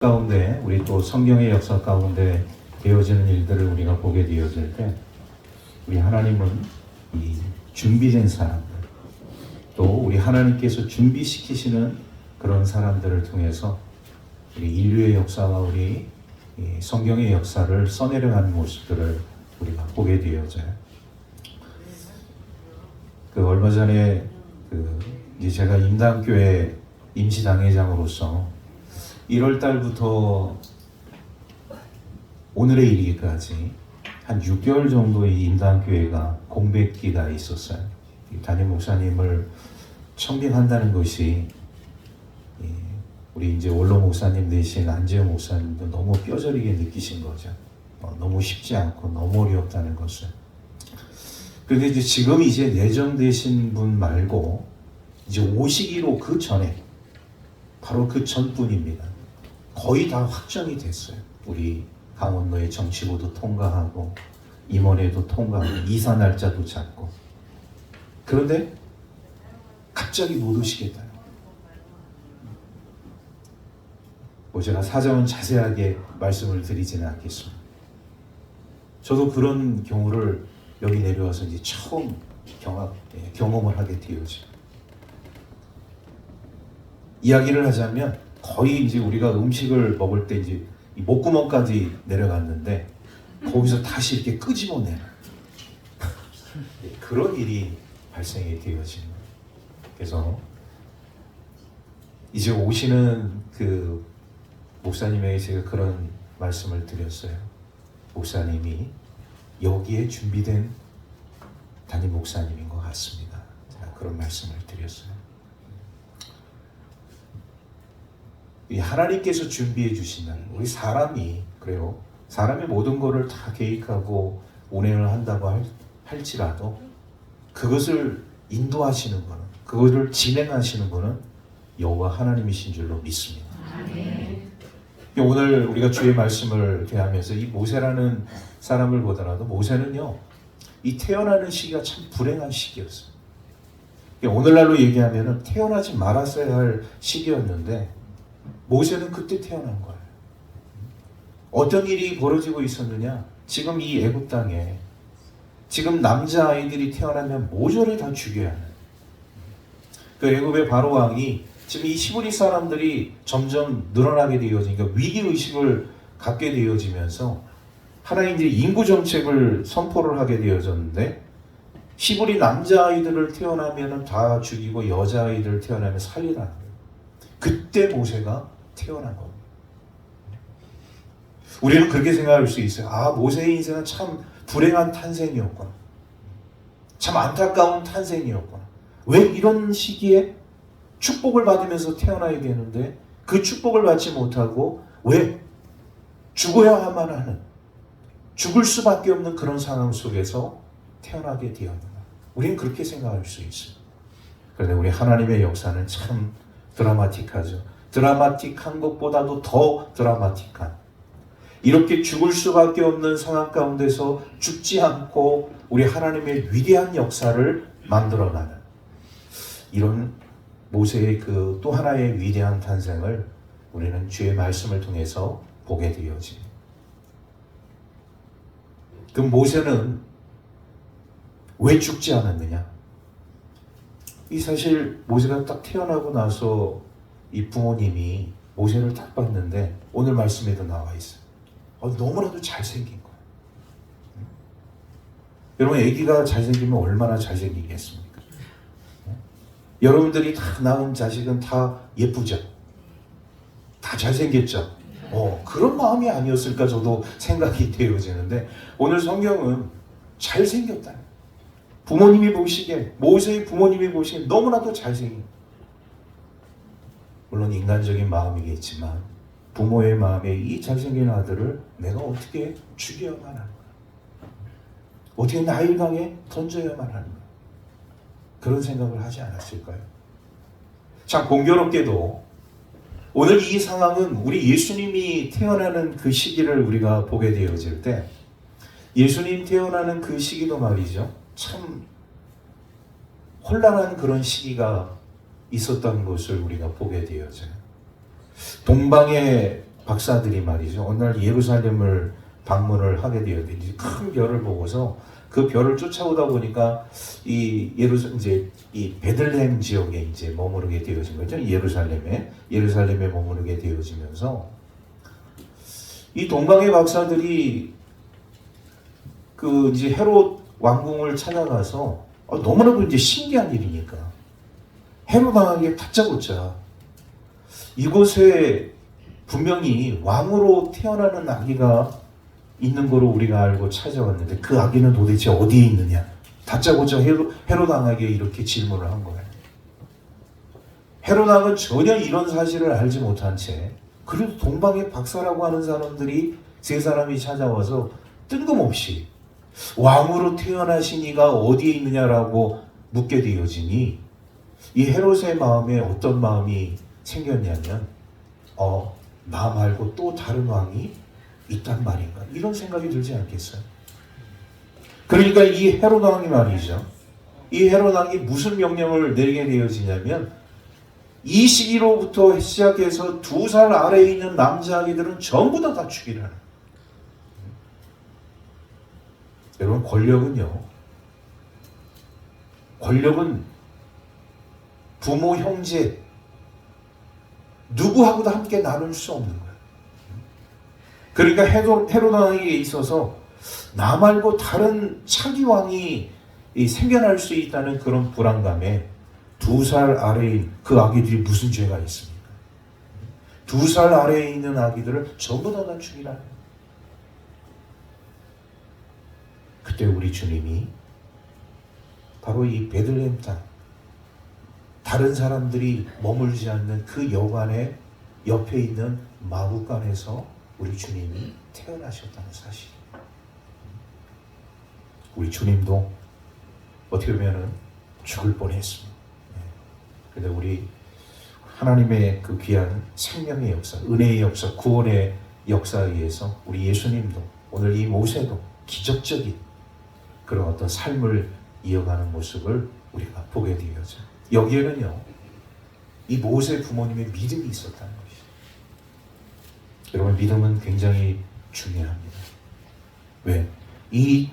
가운데 우리 또 성경의 역사 가운데 되어지는 일들을 우리가 보게 되어질 때 우리 하나님은 이 준비된 사람들 또 우리 하나님께서 준비시키시는 그런 사람들을 통해서 우리 인류의 역사와 우리 성경의 역사를 써내려가는 모습들을 우리가 보게 되어져요. 얼마 전에 이제 제가 임당교회 임시당회장으로서 1월 달부터 오늘의 일기까지 한 6개월 정도의 임당교회가 공백기가 있었어요. 담임 목사님을 청빙한다는 것이 우리 이제 원로 목사님 대신 안재영 목사님도 너무 뼈저리게 느끼신 거죠. 너무 쉽지 않고 너무 어렵다는 것을. 그런데 이제 지금 이제 내정되신 분 말고 이제 오시기로 그 전에 바로 그 전분입니다. 거의 다 확정이 됐어요. 우리 강원도의 정치부도 통과하고 임원회도 통과하고 이사 날짜도 잡고. 그런데 갑자기 못 오시겠다. 제가 사정은 자세하게 말씀을 드리지는 않겠습니다. 저도 그런 경우를 여기 내려와서 이제 처음 경험을 하게 되었죠. 이야기를 하자면 거의 이제 우리가 음식을 먹을 때 이제 이 목구멍까지 내려갔는데 거기서 다시 이렇게 끄집어내는 그런 일이 발생이 되어지는 거예요. 그래서 이제 오시는 그 목사님에게 제가 그런 말씀을 드렸어요. 목사님이 여기에 준비된 담임 목사님인 것 같습니다. 제가 그런 말씀을 드렸어요. 하나님께서 준비해 주시는 우리 사람이 그래요. 사람이 모든 것을 다 계획하고 운행을 한다고 할지라도 그것을 인도하시는 분은 그것을 진행하시는 분은 여호와 하나님이신 줄로 믿습니다. 오늘 우리가 주의 말씀을 대하면서 이 모세라는 사람을 보더라도 모세는요 이 태어나는 시기가 참 불행한 시기였어요. 오늘날로 얘기하면 태어나지 말았어야 할 시기였는데 모세는 그때 태어난 거예요. 어떤 일이 벌어지고 있었느냐? 지금 이 애굽 땅에 지금 남자아이들이 태어나면 모조리 다 죽여야 하는 그 애굽의 바로 왕이 지금 이 히브리 사람들이 점점 늘어나게 되어지니까 위기의식을 갖게 되어지면서 하나님들이 인구 정책을 선포를 하게 되어졌는데 히브리 남자아이들을 태어나면 다 죽이고 여자아이들을 태어나면 살리라는 거예요. 그때 모세가 태어난 겁니다. 우리는 그렇게 생각할 수 있어요. 아, 모세의 인생은 참 불행한 탄생이었구나. 참 안타까운 탄생이었구나. 왜 이런 시기에 축복을 받으면서 태어나야 되는데 그 축복을 받지 못하고 왜 죽어야만 하는 죽을 수밖에 없는 그런 상황 속에서 태어나게 되었는가. 우리는 그렇게 생각할 수 있어요. 그런데 우리 하나님의 역사는 참 드라마틱하죠. 드라마틱한 것보다도 더 드라마틱한 이렇게 죽을 수밖에 없는 상황 가운데서 죽지 않고 우리 하나님의 위대한 역사를 만들어가는 이런 모세의 그 또 하나의 위대한 탄생을 우리는 주의 말씀을 통해서 보게 되어집니다. 그 모세는 왜 죽지 않았느냐? 이 사실 모세가 딱 태어나고 나서 이 부모님이 모세를 딱 봤는데 오늘 말씀에도 나와 있어요. 너무나도 잘생긴 거예요. 여러분 아기가 잘생기면 얼마나 잘생기겠습니까? 여러분들이 다 낳은 자식은 다 예쁘죠? 다 잘생겼죠? 그런 마음이 아니었을까 저도 생각이 되어지는데 오늘 성경은 잘생겼다. 부모님이 보시기에 모세의 부모님이 보시기에 너무나도 잘생긴 물론 인간적인 마음이겠지만 부모의 마음에 이 잘생긴 아들을 내가 어떻게 죽여야만 하는가? 어떻게 나일강에 던져야만 하는가? 그런 생각을 하지 않았을까요? 참 공교롭게도 오늘 이 상황은 우리 예수님이 태어나는 그 시기를 우리가 보게 되어질 때 예수님 태어나는 그 시기도 말이죠. 참 혼란한 그런 시기가 있었던 것을 우리가 보게 되어져요. 동방의 박사들이 말이죠. 어느 날 예루살렘을 방문을 하게 되었는데 큰 별을 보고서 그 별을 쫓아오다 보니까 이제 이 베들레헴 지역에 이제 머무르게 되어진 거죠. 예루살렘에 머무르게 되어지면서 이 동방의 박사들이 그 이제 헤롯 왕궁을 찾아가서 너무나도 이제 신기한 일이니까 헤롯 왕에게 다짜고짜 이곳에 분명히 왕으로 태어나는 아기가 있는 거로 우리가 알고 찾아왔는데 그 아기는 도대체 어디에 있느냐? 다짜고짜 헤롯 왕에게 이렇게 질문을 한 거예요. 헤롯 왕은 전혀 이런 사실을 알지 못한 채 그래도 동방의 박사라고 하는 사람들이 세 사람이 찾아와서 뜬금없이 왕으로 태어나신 이가 어디에 있느냐라고 묻게 되어지니 이 헤롯의 마음에 어떤 마음이 생겼냐면 나 말고 또 다른 왕이 있단 말인가 이런 생각이 들지 않겠어요? 그러니까 이 헤롯 왕이 말이죠. 이 헤롯 왕이 무슨 명령을 내리게 되어지냐면 이 시기로부터 시작해서 2살 아래에 있는 남자아기들은 전부 다 죽이라는. 여러분 권력은 부모, 형제 누구하고도 함께 나눌 수 없는 거예요. 그러니까 헤롯 왕에게 있어서 나 말고 다른 차기 왕이 생겨날 수 있다는 그런 불안감에 2살 아래인 그 아기들이 무슨 죄가 있습니까? 2살 아래에 있는 아기들을 전부 다 죽이라. 그때 우리 주님이 바로 이 베들레헴 땅, 다른 사람들이 머물지 않는 그 여관의 옆에 있는 마구간에서 우리 주님이 태어나셨다는 사실. 우리 주님도 어떻게 보면 죽을 뻔했습니다. 그런데 우리 하나님의 그 귀한 생명의 역사, 은혜의 역사, 구원의 역사에 의해서 우리 예수님도 오늘 이 모세도 기적적인 그런 어떤 삶을 이어가는 모습을 우리가 보게 되어져. 여기에는요, 이 모세 부모님의 믿음이 있었다는 것이죠. 여러분, 믿음은 굉장히 중요합니다. 왜? 이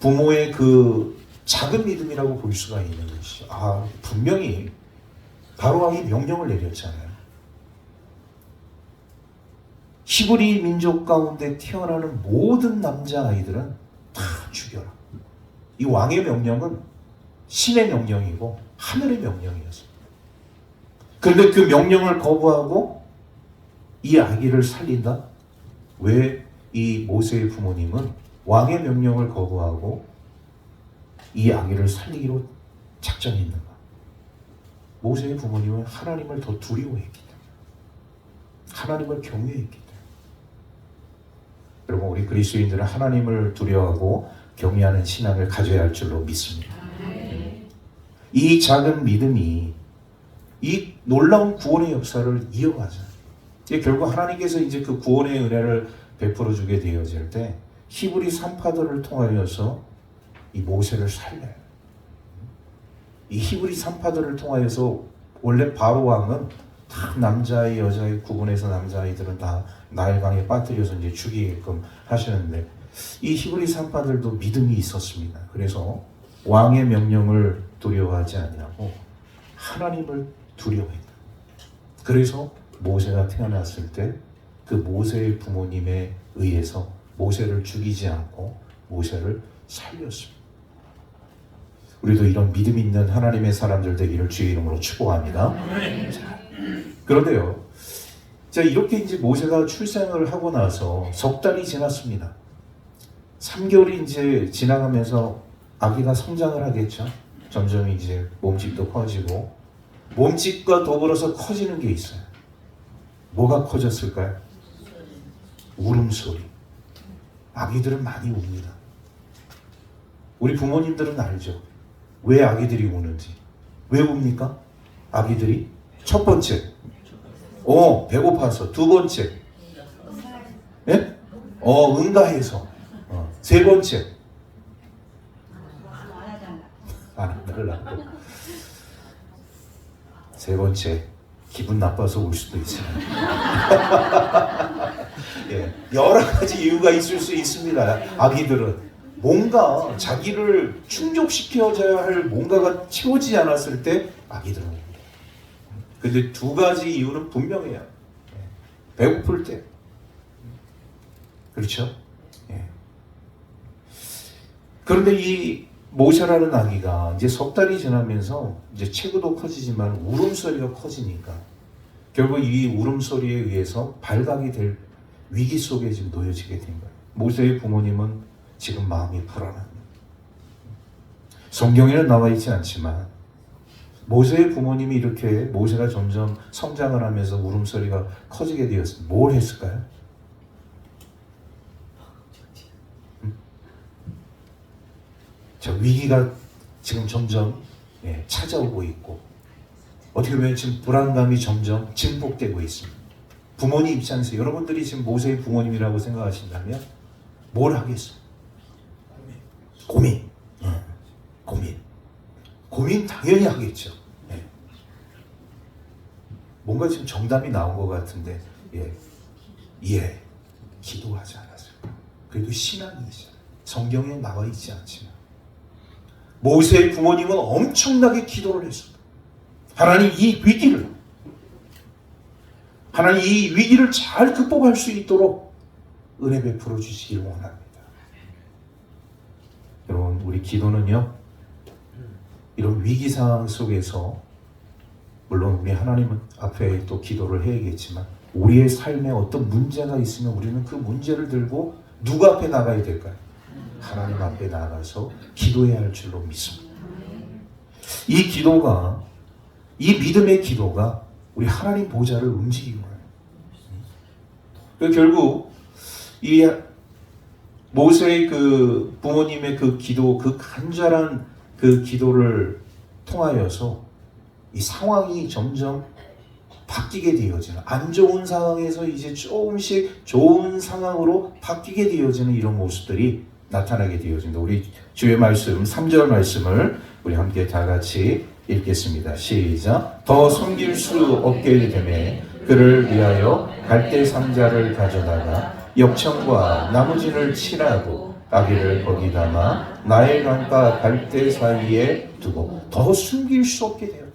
부모의 그 작은 믿음이라고 볼 수가 있는 것이죠. 분명히 바로 왕이 명령을 내렸잖아요. 히브리 민족 가운데 태어나는 모든 남자아이들은 다 죽여라. 이 왕의 명령은 신의 명령이고 하늘의 명령이었어요. 그런데 그 명령을 거부하고 이 아기를 살린다? 왜 이 모세의 부모님은 왕의 명령을 거부하고 이 아기를 살리기로 작정했는가? 모세의 부모님은 하나님을 더 두려워했기 때문에, 하나님을 경외했기 때문에. 여러분, 우리 그리스도인들은 하나님을 두려워하고 경외하는 신앙을 가져야 할 줄로 믿습니다. 이 작은 믿음이 이 놀라운 구원의 역사를 이어가잖아요. 결국 하나님께서 이제 그 구원의 은혜를 베풀어 주게 되어질 때 히브리 산파들을 통하여서 이 모세를 살려요. 이 히브리 산파들을 통하여서 원래 바로 왕은 다 남자아이 여자아이 구분해서 남자아이들은 다 나일강에 빠뜨려서 이제 죽이게끔 하시는데 이 히브리 산파들도 믿음이 있었습니다. 그래서 왕의 명령을 두려워하지 아니하고 하나님을 두려워했다. 그래서 모세가 태어났을 때 그 모세의 부모님에 의해서 모세를 죽이지 않고 모세를 살렸습니다. 우리도 이런 믿음 있는 하나님의 사람들 되기를 주의 이름으로 축복합니다. 자, 그런데요, 자, 이렇게 이제 모세가 출생을 하고 나서 석 달이 지났습니다. 3개월이 이제 지나가면서 아기가 성장을 하겠죠. 점점 이제 몸집도 커지고 몸집과 더불어서 커지는 게 있어요. 뭐가 커졌을까요? 울음소리. 아기들은 많이 웁니다. 우리 부모님들은 알죠. 왜 아기들이 우는지. 왜 웁니까? 아기들이 첫 번째, 배고파서. 두 번째, 예? 응가해서. 세 번째, 안 달라고. 세 번째, 기분 나빠서 울 수도 있어요. 예, 여러 가지 이유가 있을 수 있습니다. 아기들은 뭔가 자기를 충족시켜줘야 할 뭔가가 채워지지 않았을 때 아기들은 웁니다. 근데 두 가지 이유는 분명해요. 배고플 때. 그렇죠? 예. 그런데 이 모세라는 아기가 이제 석 달이 지나면서 이제 체구도 커지지만 울음소리가 커지니까 결국 이 울음소리에 의해서 발각이 될 위기 속에 지금 놓여지게 된 거예요. 모세의 부모님은 지금 마음이 불안합니다. 성경에는 나와 있지 않지만 모세의 부모님이 이렇게 모세가 점점 성장을 하면서 울음소리가 커지게 되었습니다. 뭘 했을까요? 자, 위기가 지금 점점 찾아오고 있고 어떻게 보면 지금 불안감이 점점 증폭되고 있습니다. 부모님 입장에서 여러분들이 지금 모세의 부모님이라고 생각하신다면 뭘 하겠어요? 고민. 고민 당연히 하겠죠. 뭔가 지금 정답이 나온 것 같은데 기도하지 않았을까? 그래도 신앙이죠. 성경에 나와 있지 않지만 모세의 부모님은 엄청나게 기도를 했습니다. 하나님 이 위기를 잘 극복할 수 있도록 은혜 베풀어 주시길 원합니다. 여러분, 우리 기도는요, 이런 위기 상황 속에서 물론 우리 하나님은 앞에 또 기도를 해야겠지만 우리의 삶에 어떤 문제가 있으면 우리는 그 문제를 들고 누구 앞에 나가야 될까요? 하나님 앞에 나가서 기도해야 할 줄로 믿습니다. 이 믿음의 기도가 우리 하나님 보좌를 움직이는 거예요. 결국 이 모세의 그 부모님의 그 기도, 그 간절한 그 기도를 통하여서 이 상황이 점점 바뀌게 되어지는, 안 좋은 상황에서 이제 조금씩 좋은 상황으로 바뀌게 되어지는 이런 모습들이 나타나게 되어집니다. 우리 주의 말씀 3절 말씀을 우리 함께 다 같이 읽겠습니다. 시작. 더 섬길 수 없게 되매 그를 위하여 갈대 상자를 가져다가 역청과 나무진을 칠하고 아기를 거기 담아 나일강과 갈대 사이에 두고 더 숨길 수 없게 돼요.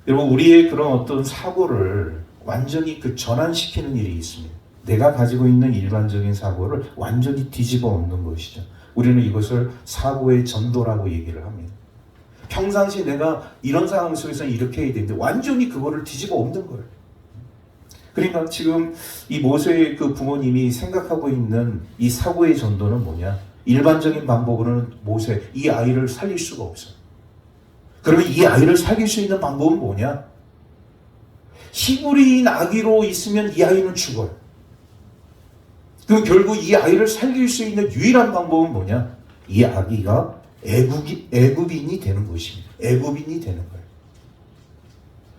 여러분, 우리의 그런 어떤 사고를 완전히 전환시키는 일이 있습니다. 내가 가지고 있는 일반적인 사고를 완전히 뒤집어 엎는 것이죠. 우리는 이것을 사고의 전도라고 얘기를 합니다. 평상시 내가 이런 상황 속에서 이렇게 해야 되는데 완전히 그거를 뒤집어 엎는 거예요. 그러니까 지금 이 모세의 그 부모님이 생각하고 있는 이 사고의 전도는 뭐냐? 일반적인 방법으로는 모세, 이 아이를 살릴 수가 없어요. 그러면 이 아이를 살릴 수 있는 방법은 뭐냐? 히브리인 아기로 있으면 이 아이는 죽어요. 그럼 결국 이 아이를 살릴 수 있는 유일한 방법은 뭐냐? 이 아기가 애굽인이 되는 것입니다. 애굽인이 되는 거예요.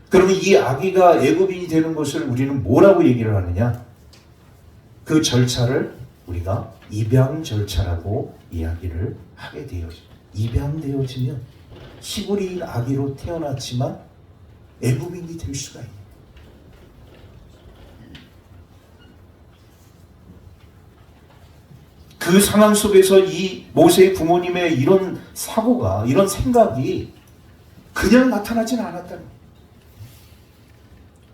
그러면 이 아기가 애굽인이 되는 것을 우리는 뭐라고 얘기를 하느냐? 그 절차를 우리가 입양 절차라고 이야기를 하게 되어집니다. 입양되어지면 히브리인 아기로 태어났지만 애굽인이 될 수가 있는. 그 상황 속에서 이 모세의 부모님의 이런 사고가, 이런 생각이 그냥 나타나지는 않았다는 거예요.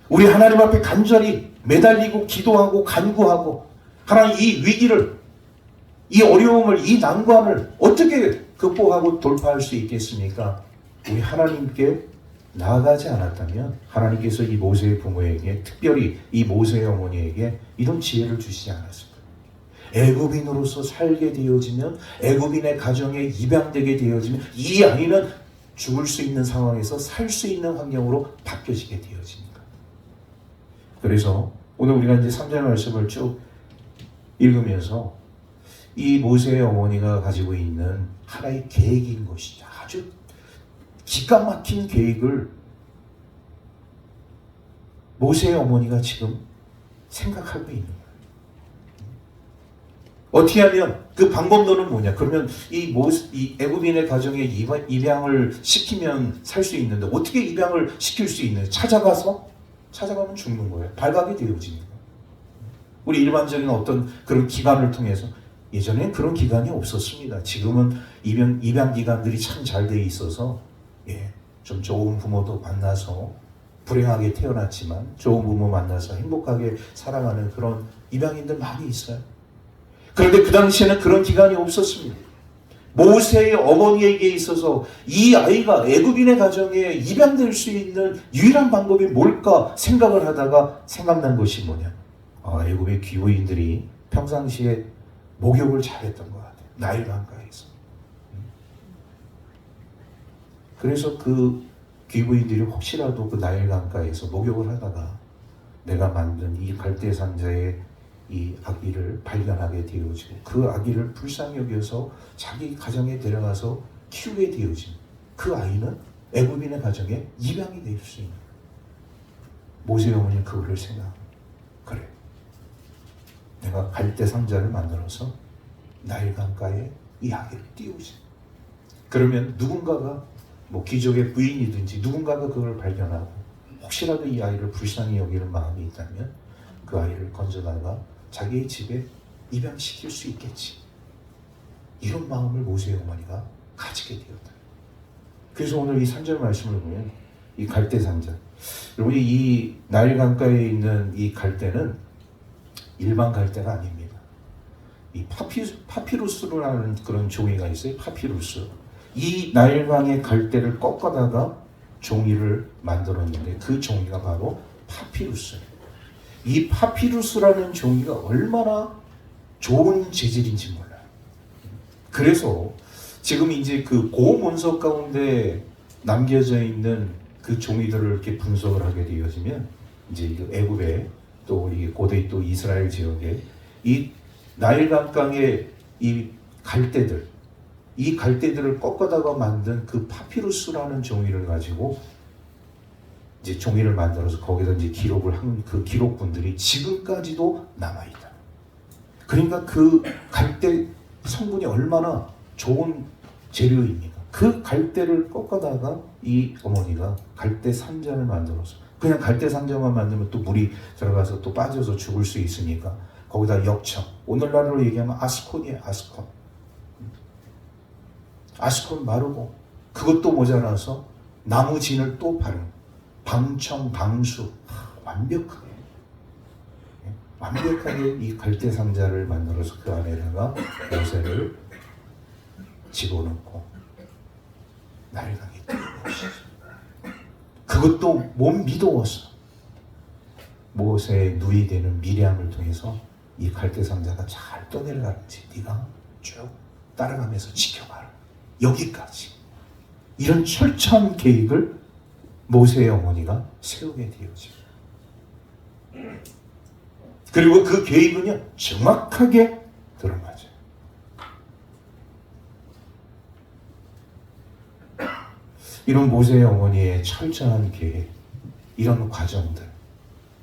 우리 하나님 앞에 간절히 매달리고 기도하고 간구하고 하나님 이 위기를, 이 어려움을, 이 난관을 어떻게 극복하고 돌파할 수 있겠습니까? 우리 하나님께 나아가지 않았다면 하나님께서 이 모세의 부모에게, 특별히 이 모세의 어머니에게 이런 지혜를 주시지 않았습니다. 애굽인으로서 살게 되어지면, 애굽인의 가정에 입양되게 되어지면 이 아이는 죽을 수 있는 상황에서 살 수 있는 환경으로 바뀌어지게 되어집니다. 그래서 오늘 우리가 이제 3절 말씀을 쭉 읽으면서 이 모세의 어머니가 가지고 있는 하나의 계획인 것이죠. 아주 기가 막힌 계획을 모세의 어머니가 지금 생각하고 있는 거예요. 어떻게 하면 그 방법론은 뭐냐? 그러면 이 애굽인의 가정에 입양을 시키면 살 수 있는데 어떻게 입양을 시킬 수 있는? 찾아가면 죽는 거예요. 발각이 되어지니까. 우리 일반적인 어떤 그런 기관을 통해서 예전엔 그런 기관이 없었습니다. 지금은 입양 기관들이 참 잘 돼 있어서 좀 좋은 부모도 만나서 불행하게 태어났지만 좋은 부모 만나서 행복하게 살아가는 그런 입양인들 많이 있어요. 그런데 그 당시에는 그런 기간이 없었습니다. 모세의 어머니에게 있어서 이 아이가 애굽인의 가정에 입양될 수 있는 유일한 방법이 뭘까 생각을 하다가 생각난 것이 뭐냐? 애굽의 귀부인들이 평상시에 목욕을 잘했던 것 같아요. 나일 강가에서. 그래서 그 귀부인들이 혹시라도 그 나일 강가에서 목욕을 하다가 내가 만든 이 갈대 상자의 이 아기를 발견하게 되어지고 그 아기를 불쌍히 여겨서 자기 가정에 데려가서 키우게 되어진 그 아이는 애굽인의 가정에 입양이 될 수 있는 모세의 어머니는 그거를 생각합니다. 그래, 내가 갈대 상자를 만들어서 나일 강가에 이 아기를 띄우지. 그러면 누군가가 귀족의 부인이든지 누군가가 그걸 발견하고 혹시라도 이 아이를 불쌍히 여기는 마음이 있다면 그 아이를 건져다가 자기의 집에 입양시킬 수 있겠지. 이런 마음을 모세의 어머니가 가지게 되었다. 그래서 오늘 이 3절 말씀을 보면 이 갈대 상자, 여러분이 이 나일 강가에 있는 이 갈대는 일반 갈대가 아닙니다. 이 파피루스라는 그런 종이가 있어요. 파피루스. 이 나일강의 갈대를 꺾어다가 종이를 만들었는데 그 종이가 바로 파피루스예요. 이 파피루스라는 종이가 얼마나 좋은 재질인지 몰라요. 그래서 지금 이제 그 고문서 가운데 남겨져 있는 그 종이들을 이렇게 분석을 하게 되어지면 이제 애굽에 또 이 고대 또 이스라엘 지역에 이 나일강강의 이 갈대들, 이 갈대들을 꺾어다가 만든 그 파피루스라는 종이를 가지고 이제 종이를 만들어서 거기다 이제 기록을 한 그 기록분들이 지금까지도 남아있다. 그러니까 그 갈대 성분이 얼마나 좋은 재료입니까? 그 갈대를 꺾어다가 이 어머니가 갈대 상자를 만들어서 그냥 갈대 상자만 만들면 또 물이 들어가서 또 빠져서 죽을 수 있으니까 거기다 역청, 오늘날로 얘기하면 아스콘이에요. 아스콘 마르고 그것도 모자라서 나무진을 또 바르는 방청, 방수 완벽하게 이 갈대 상자를 만들어서 그 안에다가 모세를 집어넣고 나일강에 띄운 것이죠. 그것도 못 믿어왔어. 모세의 누이 되는 미리암을 통해서 이 갈대 상자가 잘 떠내려가는지 네가 쭉 따라가면서 지켜봐라. 여기까지. 이런 철저한 계획을 모세의 어머니가 세우게 되어집니다. 그리고 그 계획은요 정확하게 들어맞아요. 이런 모세의 어머니의 철저한 계획, 이런 과정들,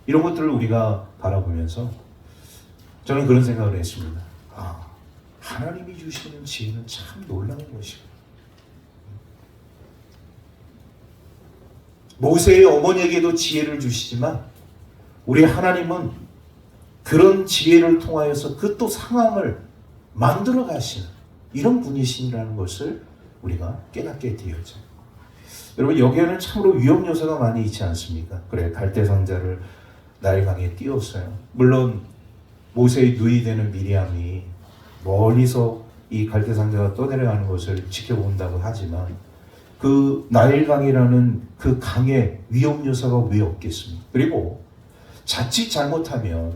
이런 것들을 우리가 바라보면서 저는 그런 생각을 했습니다. 하나님이 주시는 지혜는 참 놀라운 것이고 모세의 어머니에게도 지혜를 주시지만 우리 하나님은 그런 지혜를 통하여서 그 또 상황을 만들어 가시는 이런 분이시라는 것을 우리가 깨닫게 되어져요. 여러분 여기에는 참으로 위험 요소가 많이 있지 않습니까? 그래, 갈대 상자를 나일강에 띄웠어요. 물론 모세의 누이 되는 미리암이 멀리서 이 갈대 상자가 떠내려가는 것을 지켜본다고 하지만 그 나일강이라는 그 강의 위험 요소가 왜 없겠습니까? 그리고 자칫 잘못하면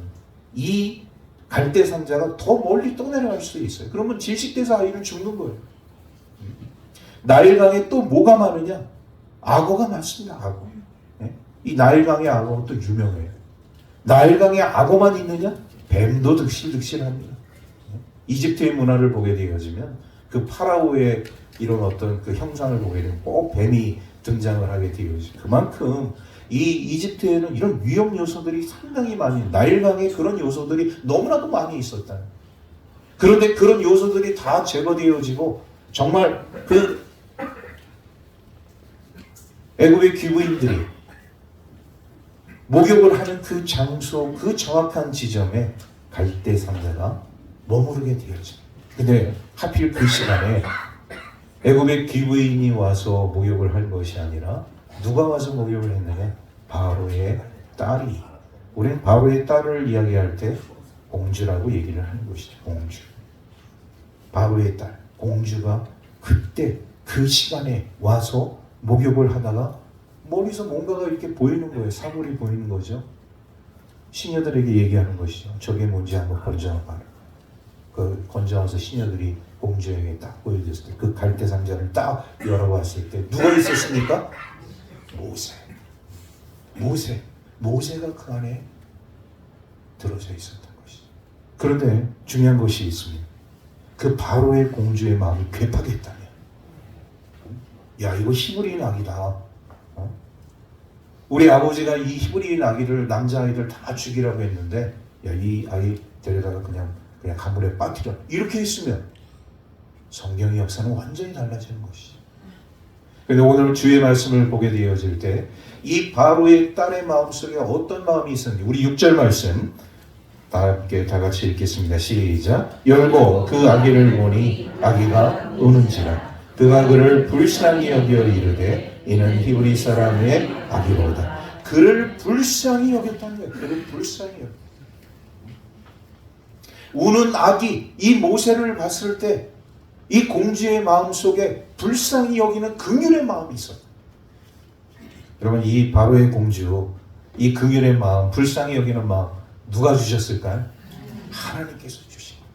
이 갈대 상자가 더 멀리 떠내려갈 수도 있어요. 그러면 질식돼서 아이는 죽는 거예요. 나일강에 또 뭐가 많으냐? 악어가 많습니다. 악어. 이 나일강의 악어가 또 유명해요. 나일강에 악어만 있느냐? 뱀도 득실득실합니다. 이집트의 문화를 보게 되어지면 그 파라오의 이런 어떤 그 형상을 보게 되면 꼭 뱀이 등장을 하게 되어지죠. 그만큼 이 이집트에는 이런 위험 요소들이 상당히 많이, 나일강에 그런 요소들이 너무나도 많이 있었다. 그런데 그런 요소들이 다 제거되어지고 정말 그 애굽의 귀부인들이 목욕을 하는 그 장소, 그 정확한 지점에 갈대 상자가 머무르게 되어집니다. 근데 하필 그 시간에 애굽의 귀부인이 와서 목욕을 할 것이 아니라 누가 와서 목욕을 했느냐? 바로의 딸이. 우리는 바로의 딸을 이야기할 때 공주라고 얘기를 하는 것이죠. 공주. 바로의 딸, 공주가 그때 그 시간에 와서 목욕을 하다가 머리서 뭔가가 이렇게 보이는 거예요. 사물이 보이는 거죠. 시녀들에게 얘기하는 것이죠. 저게 뭔지 한번 건져와봐라. 그 건져와서 시녀들이 공주에게 딱 보여줬을 때 그 갈대 상자를 딱 열어봤을 때 누가 있었습니까? 모세가 그 안에 들어져 있었던 것이죠. 그런데 중요한 것이 있습니다. 그 바로의 공주의 마음이 괴팍했다면, 야, 이거 히브리인 아기다. 우리 아버지가 이 히브리인 아기를, 남자아이들 다 죽이라고 했는데, 야, 이 아이 데려다가 그냥 가물에 빠뜨려. 이렇게 했으면 성경의 역사는 완전히 달라지는 것이죠. 그런데 오늘 주의 말씀을 보게 되어질 때 이 바로의 딸의 마음속에 어떤 마음이 있었는지 우리 6절 말씀 함께 다 같이 읽겠습니다. 시작. 열고 그 아기를 보니 아기가 우는지라 그가 그를 불쌍히 여겨 이르되 이는 히브리 사람의 아기로다. 그를 불쌍히 여겼다는 거예요. 그를 불쌍히 여겼다. 우는 아기, 이 모세를 봤을 때 이 공주의 마음속에 불쌍히 여기는 긍휼의 마음이 있었다. 여러분, 이 바로의 공주, 이 긍휼의 마음, 불쌍히 여기는 마음 누가 주셨을까요? 하나님께서 주신 거예요.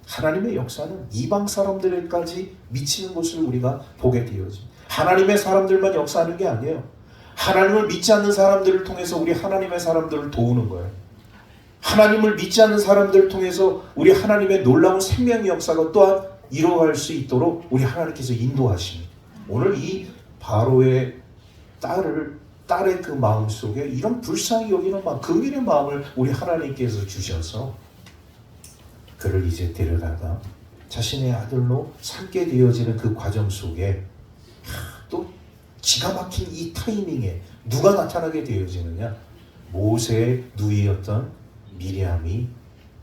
하나님의 역사는 이방 사람들에게까지 미치는 것을 우리가 보게 되어집니다. 하나님의 사람들만 역사하는 게 아니에요. 하나님을 믿지 않는 사람들을 통해서 우리 하나님의 사람들을 도우는 거예요. 하나님을 믿지 않는 사람들을 통해서 우리 하나님의 놀라운 생명의 역사가 또한 이루어갈 수 있도록 우리 하나님께서 인도하십니다. 오늘 이 바로의 딸의 그 마음 속에 이런 불쌍히 여기는 마음, 긍휼의 마음을 우리 하나님께서 주셔서 그를 이제 데려다가 자신의 아들로 삼게 되어지는 그 과정 속에 또 기가 막힌 이 타이밍에 누가 나타나게 되어지느냐? 모세의 누이였던 미리암이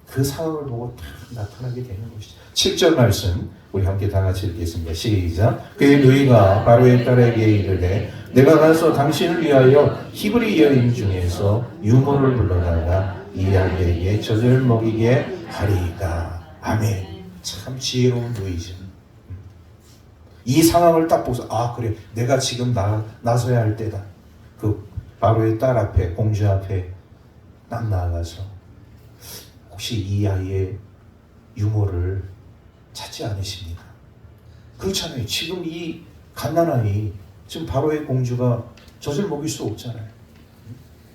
그 상황을 보고 딱 나타나게 되는 것이죠. 7절 말씀 우리 함께 다 같이 읽겠습니다. 시작. 그의 누이가 바로의 딸에게 이르되 내가 가서 당신을 위하여 히브리 여인 중에서 유모를 불러다가 이 아기에게 젖을 먹이게 하리이다. 아멘. 참 지혜로운 누이죠. 이 상황을 딱 보고서 그래, 내가 지금 나서야 할 때다. 그 바로의 딸 앞에, 공주 앞에 딱 나아가서 혹시 이 아이의 유모를 찾지 않으십니까? 그렇잖아요. 지금 이 갓난아이, 지금 바로의 공주가 젖을 먹일 수 없잖아요.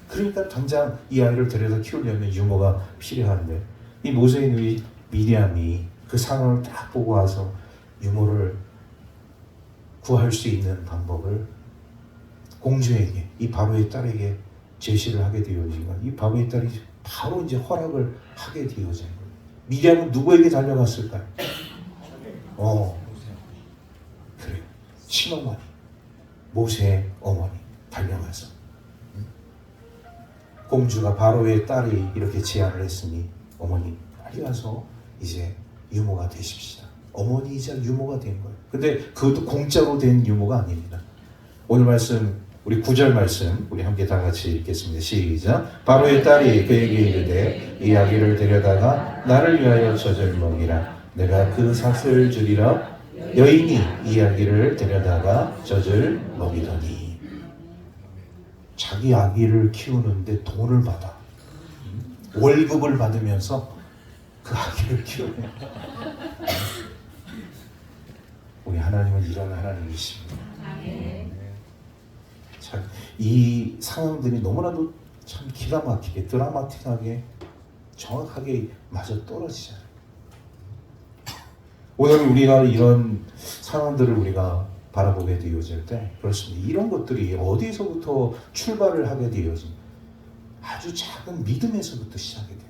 그러니까 당장 이 아이를 데려다 키우려면 유모가 필요한데 이 모세의 누이 미리암이 그 상황을 딱 보고 와서 유모를 구할 수 있는 방법을 공주에게, 이 바로의 딸에게 제시를 하게 되어지니까 이 바로의 딸이 바로 이제 허락을 하게 되어진 거예요. 미리암은 누구에게 달려갔을까요? 그래요. 친어머니, 모세의 어머니 달려가서 공주가 바로의 딸이 이렇게 제안을 했으니 어머니 빨리 가서 이제 유모가 되십시다. 어머니이자 유모가 된 거예요. 근데 그것도 공짜로 된 유모가 아닙니다. 오늘 말씀 우리 9절 말씀 우리 함께 다 같이 읽겠습니다. 시작. 바로의 딸이 그에게 이르되 이 아기를 데려다가 나를 위하여 젖을 먹이라. 내가 그 삭을 주리라. 여인이 이 아기를 데려다가 젖을 먹이더니. 자기 아기를 키우는데 돈을 받아. 월급을 받으면서 그 아기를 키우네. 우리 하나님은 이런 하나님이십니다. 참, 이 상황들이 너무나도 참 기가 막히게 드라마틱하게 정확하게 맞아 떨어지잖아요. 오늘 우리가 이런 상황들을 우리가 바라보게 되어질 때 그렇습니다. 이런 것들이 어디서부터 출발을 하게 되어진 아주 작은 믿음에서부터 시작이 돼요.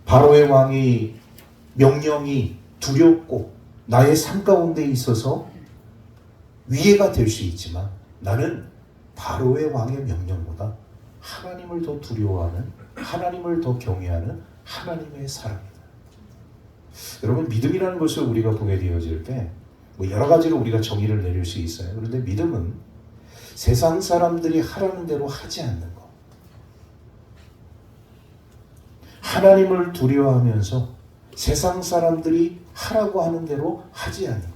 바로의 왕이 명령이 두렵고 나의 삶 가운데 있어서 위해가 될 수 있지만 나는 바로의 왕의 명령보다 하나님을 더 두려워하는, 하나님을 더 경외하는 하나님의 사람이다. 여러분, 믿음이라는 것을 우리가 보게 되어질 때 뭐 여러 가지로 우리가 정의를 내릴 수 있어요. 그런데 믿음은 세상 사람들이 하라는 대로 하지 않는 것, 하나님을 두려워하면서 세상 사람들이 하라고 하는 대로 하지 않는 것,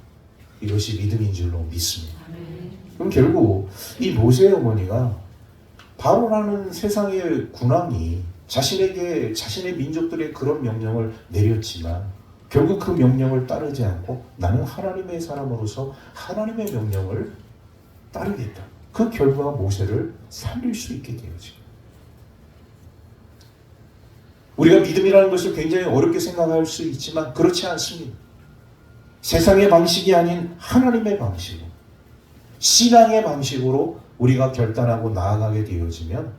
이것이 믿음인 줄로 믿습니다. 그럼 결국 이 모세의 어머니가 바로라는 세상의 군왕이 자신에게, 자신의 민족들의 그런 명령을 내렸지만 결국 그 명령을 따르지 않고 나는 하나님의 사람으로서 하나님의 명령을 따르겠다. 그 결과가 모세를 살릴 수 있게 되어지고, 우리가 믿음이라는 것을 굉장히 어렵게 생각할 수 있지만 그렇지 않습니다. 세상의 방식이 아닌 하나님의 방식으로, 신앙의 방식으로 우리가 결단하고 나아가게 되어지면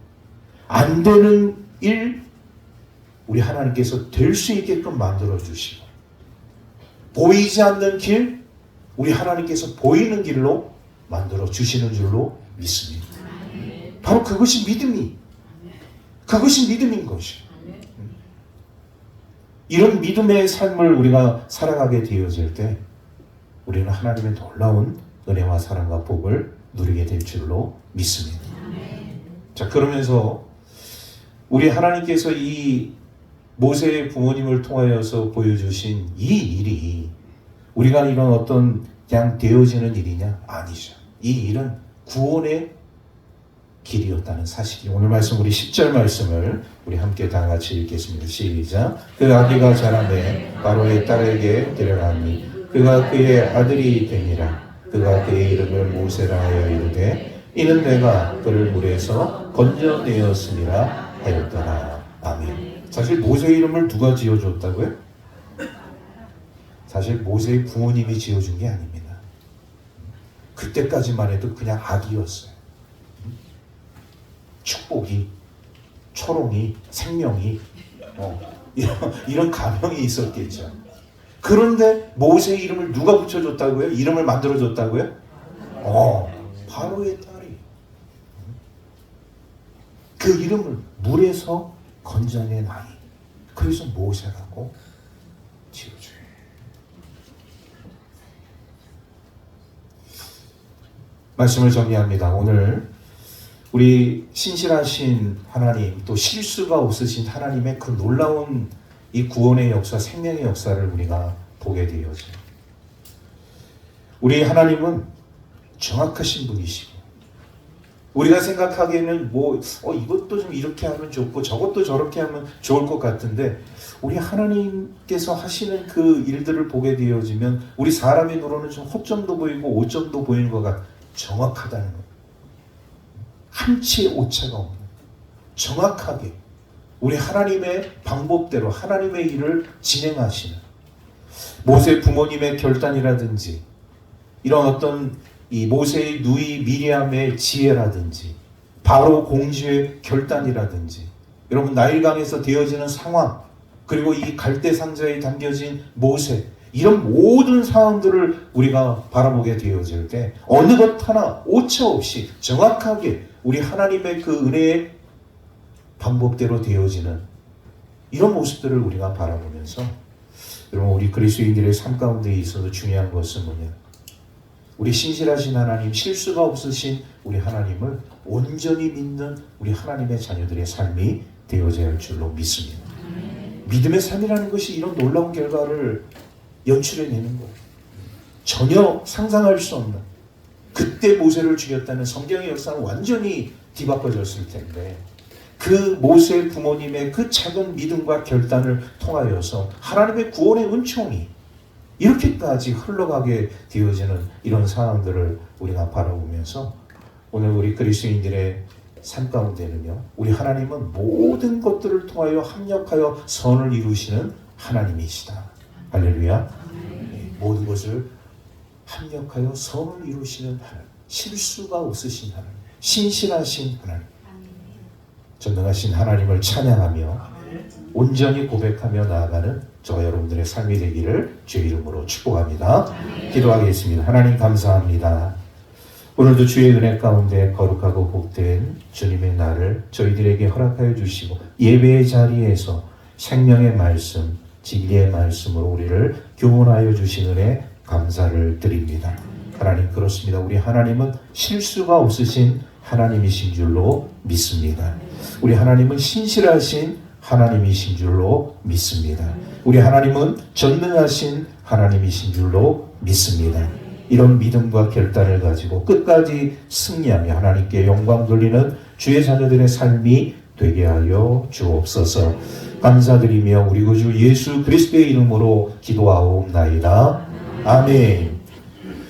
안 되는 일 우리 하나님께서 될 수 있게끔 만들어 주시고, 보이지 않는 길 우리 하나님께서 보이는 길로 만들어 주시는 줄로 믿습니다. 바로 그것이 믿음이, 그것이 믿음인 것이에요. 이런 믿음의 삶을 우리가 살아가게 되어질 때 우리는 하나님의 놀라운 은혜와 사랑과 복을 누리게 될 줄로 믿습니다. 자, 그러면서 우리 하나님께서 이 모세의 부모님을 통하여서 보여주신 이 일이 우리가 이런 어떤 그냥 되어지는 일이냐? 아니죠. 이 일은 구원의 길이었다는 사실이, 오늘 말씀 우리 10절 말씀을 우리 함께 다 같이 읽겠습니다. 시작. 그 아기가 자라매 바로의 딸에게 데려가니 그가 그의 아들이 되니라. 그가 그의 이름을 모세라 하여 이르되 이는 내가 그를 물에서 건져내었으니라 하였더라. 아멘. 사실 모세의 이름을 누가 지어줬다고요? 사실 모세의 부모님이 지어준 게 아닙니다. 그때까지만 해도 그냥 아기였어요. 축복이, 초롱이, 생명이 이런 가명이 있었겠죠. 그런데 모세의 이름을 누가 붙여줬다고요? 이름을 만들어줬다고요? 바로의 딸이 그 이름을 물에서 건져낸 아이, 그래서 모세라고 지어줘요. 말씀을 정리합니다. 오늘 우리 신실하신 하나님, 또 실수가 없으신 하나님의 그 놀라운 이 구원의 역사, 생명의 역사를 우리가 보게 되어져요. 우리 하나님은 정확하신 분이시고, 우리가 생각하기에는 이것도 좀 이렇게 하면 좋고 저것도 저렇게 하면 좋을 것 같은데, 우리 하나님께서 하시는 그 일들을 보게 되어지면 우리 사람의 눈으로는 좀 허점도 보이고 오점도 보이는 것 같아요. 정확하다는 것, 한치의 오차가 없는, 정확하게 우리 하나님의 방법대로 하나님의 일을 진행하시는, 모세 부모님의 결단이라든지 이런 어떤 이 모세의 누이 미리암의 지혜라든지 바로 공주의 결단이라든지, 여러분 나일강에서 되어지는 상황, 그리고 이 갈대 상자에 담겨진 모세, 이런 모든 상황들을 우리가 바라보게 되어질 때 어느 것 하나 오차 없이 정확하게 우리 하나님의 그 은혜의 방법대로 되어지는 이런 모습들을 우리가 바라보면서, 여러분 우리 그리스도인들의 삶 가운데 있어서 중요한 것은 뭐냐? 우리 신실하신 하나님, 실수가 없으신 우리 하나님을 온전히 믿는 우리 하나님의 자녀들의 삶이 되어져야 할 줄로 믿습니다. 믿음의 삶이라는 것이 이런 놀라운 결과를 연출해내는 거예요. 전혀 상상할 수 없는, 그때 모세를 죽였다는 성경의 역사는 완전히 뒤바꿔졌을 텐데 그 모세 부모님의 그 작은 믿음과 결단을 통하여서 하나님의 구원의 은총이 이렇게까지 흘러가게 되어지는 이런 상황들을 우리가 바라보면서, 오늘 우리 그리스도인들의 삶 가운데는요, 우리 하나님은 모든 것들을 통하여 합력하여 선을 이루시는 하나님이시다. 할렐루야. 모든 것을 합력하여 선을 이루시는 하나님, 실수가 없으신 하나님, 신실하신 하나님, 전능하신 하나님을 찬양하며 온전히 고백하며 나아가는 저와 여러분들의 삶이 되기를 주의 이름으로 축복합니다. 기도하겠습니다. 하나님 감사합니다. 오늘도 주의 은혜 가운데 거룩하고 복된 주님의 날을 저희들에게 허락하여 주시고 예배의 자리에서 생명의 말씀, 진리의 말씀으로 우리를 교훈하여 주신 은혜 감사를 드립니다. 하나님 그렇습니다. 우리 하나님은 실수가 없으신 하나님이신 줄로 믿습니다. 우리 하나님은 신실하신 하나님이신 줄로 믿습니다. 우리 하나님은 전능하신 하나님이신 줄로 믿습니다. 이런 믿음과 결단을 가지고 끝까지 승리하며 하나님께 영광 돌리는 주의 자녀들의 삶이 되게 하여 주옵소서. 감사드리며 우리 구주 예수 그리스도의 이름으로 기도하옵나이다. 아멘.